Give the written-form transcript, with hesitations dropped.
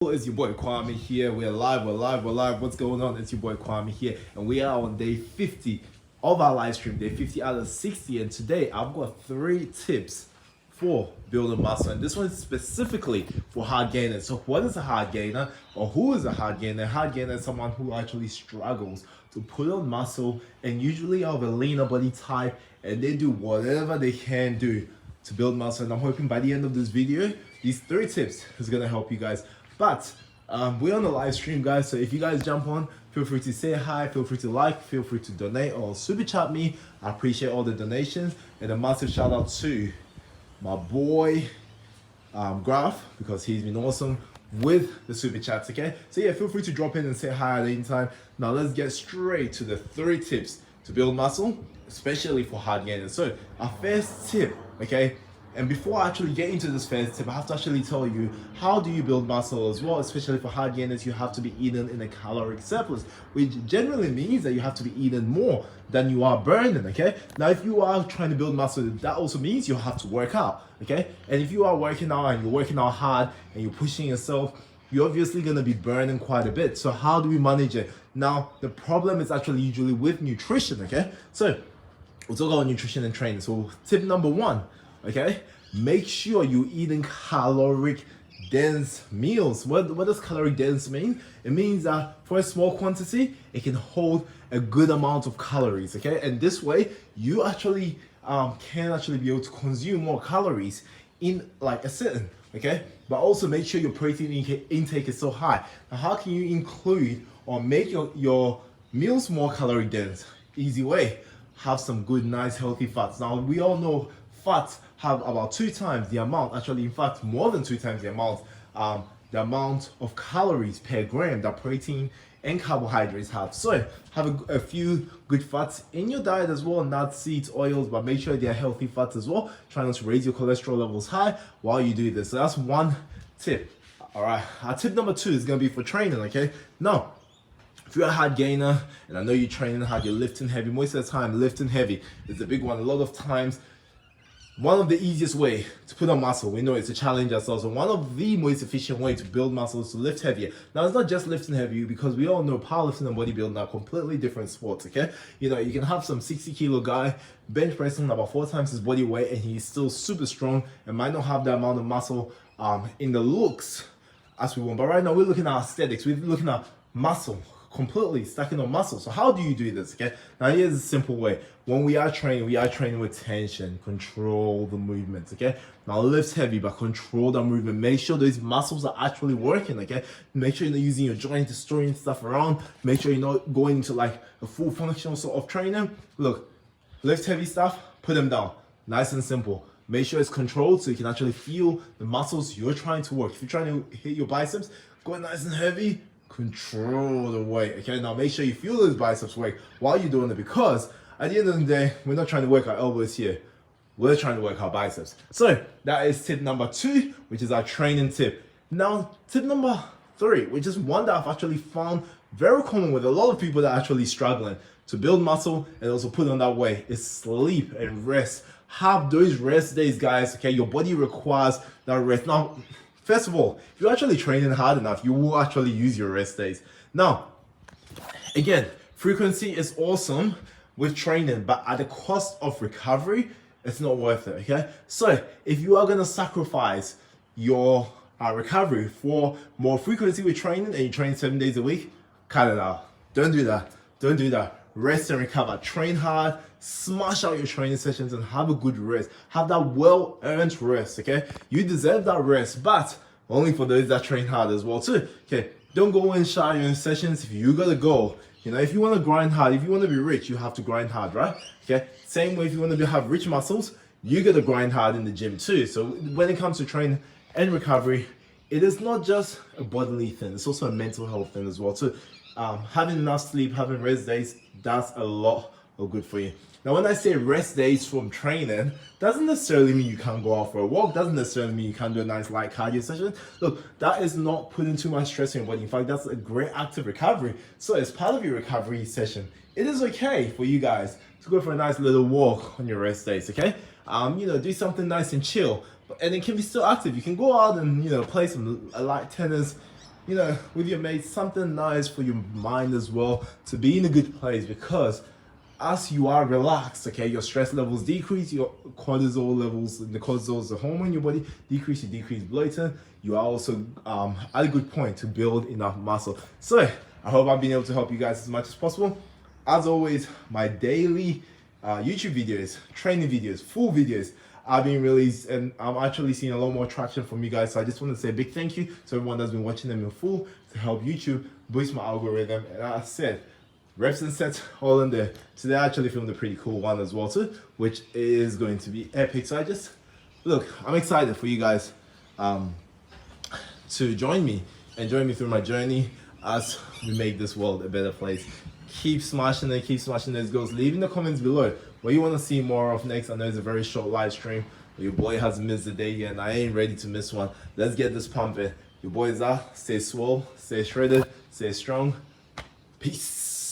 people, it's your boy Kwame here. We're live. What's going on? It's your boy Kwame here, and we are on day 50 of our live stream, day 50 out of 60. And today I've got 3 tips for building muscle, and this one is specifically for hard gainers. So what is a hard gainer, or who is a hard gainer? A hard gainer is someone who actually struggles to put on muscle, and usually of a leaner body type, and they do whatever they can do to build muscle. And I'm hoping by the end of this video, these 3 tips is gonna help you guys. But we're on the live stream, guys, so if you guys jump on, feel free to say hi, feel free to like, feel free to donate or super chat me. I appreciate all the donations, and a massive shout out to my boy Graph, because he's been awesome with the super chats. Okay, so yeah, feel free to drop in and say hi at any time. Now let's get straight to the 3 tips to build muscle, especially for hard gainers. So our first tip, okay, and before I actually get into this first tip, I have to actually tell you how do you build muscle as well. Especially for hard gainers, you have to be eating in a caloric surplus, which generally means that you have to be eating more than you are burning. Okay, now if you are trying to build muscle, that also means you have to work out. Okay, and if you are working out and you're working out hard and you're pushing yourself, you're obviously going to be burning quite a bit. So how do we manage it? Now the problem is actually usually with nutrition. Okay, so we'll talk about nutrition and training. So tip number 1, okay, make sure you're eating caloric dense meals. What does caloric dense mean? It means that for a small quantity, it can hold a good amount of calories. Okay, and this way you actually can actually be able to consume more calories in like a sitting. Okay, but also make sure your protein intake is so high. Now how can you include or make your meals more caloric dense? Easy way: have some good, nice, healthy fats. Now we all know fats have about 2 times the amount, actually in fact more than 2 times the amount of calories per gram that protein and carbohydrates have. So have a few good fats in your diet as well, nuts, seeds, oils, but make sure they're healthy fats as well. Try not to raise your cholesterol levels high while you do this. So that's one tip. All right, our tip number 2 is gonna be for training. Okay, now if you're a hard gainer and I know you're training hard, you're lifting heavy, most of the time lifting heavy is the big one. A lot of times, one of the easiest way to put on muscle, we know it's a challenge ourselves, and one of the most efficient way to build muscle is to lift heavier. Now it's not just lifting heavy, because we all know powerlifting and bodybuilding are completely different sports. Okay, you know, you can have some 60-kilo guy bench pressing about 4 times his body weight, and he's still super strong and might not have the amount of muscle in the looks as we want. But right now we're looking at aesthetics, we're looking at muscle, completely stacking on muscle. So how do you do this? Okay, now here's a simple way. When we are training with tension. Control the movements. Okay, now lift heavy, but control the movement. Make sure those muscles are actually working. Okay, make sure you're not using your joint to storing stuff around. Make sure you're not going into like a full functional sort of training. Look, lift heavy stuff, put them down, nice and simple. Make sure it's controlled so you can actually feel the muscles you're trying to work. If you're trying to hit your biceps, go nice and heavy, control the weight. Okay, now make sure you feel those biceps work while you're doing it, because at the end of the day, we're not trying to work our elbows here, we're trying to work our biceps. So that is tip number 2, which is our training tip. Now tip number 3, which is one that I've actually found very common with a lot of people that are actually struggling to build muscle and also put on that weight, is sleep and rest. Have those rest days, guys. Okay, your body requires that rest. Now first of all, if you're actually training hard enough, you will actually use your rest days. Now, again, frequency is awesome with training, but at the cost of recovery, it's not worth it. Okay, so if you are gonna sacrifice your recovery for more frequency with training, and you train 7 days a week, cut it out. Don't do that. Don't do that. Rest and recover. Train hard, smash out your training sessions, and have a good rest. Have that well-earned rest. Okay, you deserve that rest, but only for those that train hard as well too. Okay, don't go and shy your sessions if you gotta go. You know, if you want to grind hard, if you want to be rich, you have to grind hard, right? Okay, same way if you want to have rich muscles, you gotta grind hard in the gym too. So when it comes to training and recovery, it is not just a bodily thing, it's also a mental health thing as well too. Having enough sleep, having rest days, that's a lot of good for you. Now when I say rest days from training, doesn't necessarily mean you can't go out for a walk, doesn't necessarily mean you can't do a nice light cardio session. Look, that is not putting too much stress on your body. In fact, that's a great active recovery. So as part of your recovery session, it is okay for you guys to go for a nice little walk on your rest days. Okay, you know, do something nice and chill, and it can be still active. You can go out and, you know, play some light tennis, you know, with your mates, something nice for your mind as well, to be in a good place, because as you are relaxed, okay, your stress levels decrease, your cortisol levels, the cortisol is the hormone in your body, decrease, you decrease bloating. You are also at a good point to build enough muscle. So I hope I've been able to help you guys as much as possible. As always, my daily YouTube videos, training videos, full videos are being released, and I'm actually seeing a lot more traction from you guys. So I just want to say a big thank you to everyone that's been watching them in full to help YouTube boost my algorithm. And as I said, reps and sets all in there. Today I actually filmed a pretty cool one as well too, which is going to be epic. So I'm excited for you guys to join me through my journey as we make this world a better place. Keep smashing those goals. Leave in the comments below what you want to see more of next. I know it's a very short live stream, but your boy hasn't missed a day yet, and I ain't ready to miss one. Let's get this pumping. Your boys are, stay swole, stay shredded, stay strong. Peace.